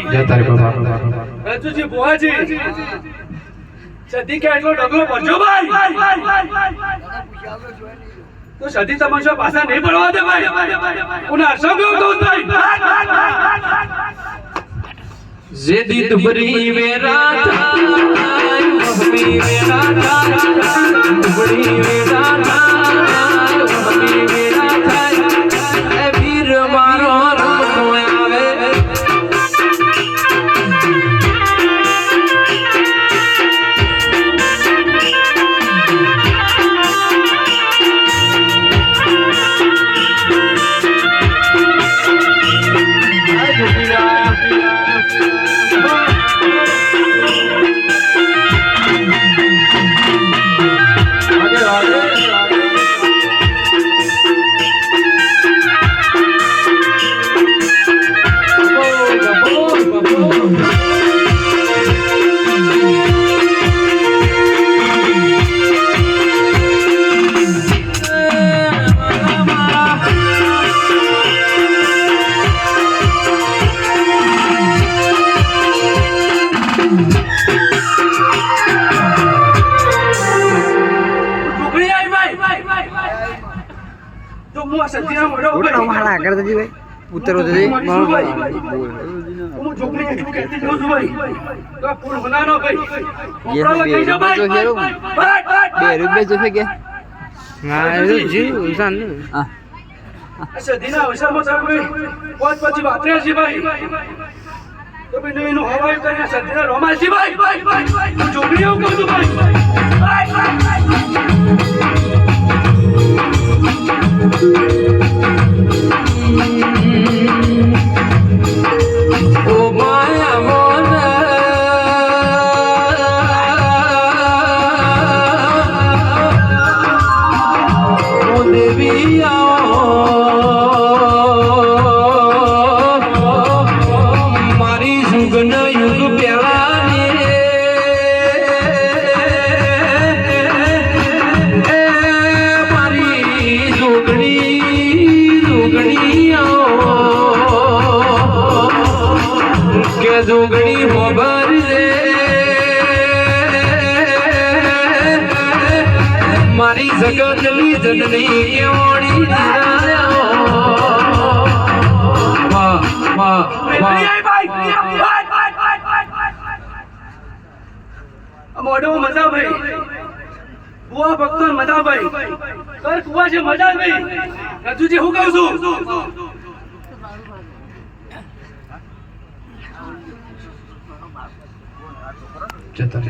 જય તારી બાબા રજુજી બુઆજી સદી કે એટલો ડગલો પડજો ભાઈ તો સદી તમાશા પાછા નહીં પડવા દે ભાઈ ઉના સગો તો ભાઈ જેદી તુબરી વેરા થાય વહમી વેરા થાય તુબરી વેરા થાય વહમી વેરા થાય એ વીર મારો રમતો આવે ઉત્તર ઉત્તર હું છોકરી એટલું કહેતી જોઉં છું ભાઈ તો ફૂલ બનાનો ભાઈ કોપરામાં કહી દો ભાઈ રૂપિયા જોશે કે હા જી ઉસાન હા સદીના અવસરમાં સાહેબ ભાઈ પાંચ પછી વાતરે છે ભાઈ તો ભાઈ એનું હવાઈ કરીને સદીના રોમાલ છે ભાઈ હું છોકરી એવું કહું છું ભાઈ ઓ માયા મોન ઓ દેવી મારી સુગન યુગ પ્યારી મારી જોગણી કે જોગણી ખબર રે મારી જગતની જનની ઓણી વાહ વાહ વાહ મોઢો મજા ભાઈ કુવા ભક્તો મજા ભાઈ કર કુવા છે મજા ભાઈ રજુજી હું કહું છું જતા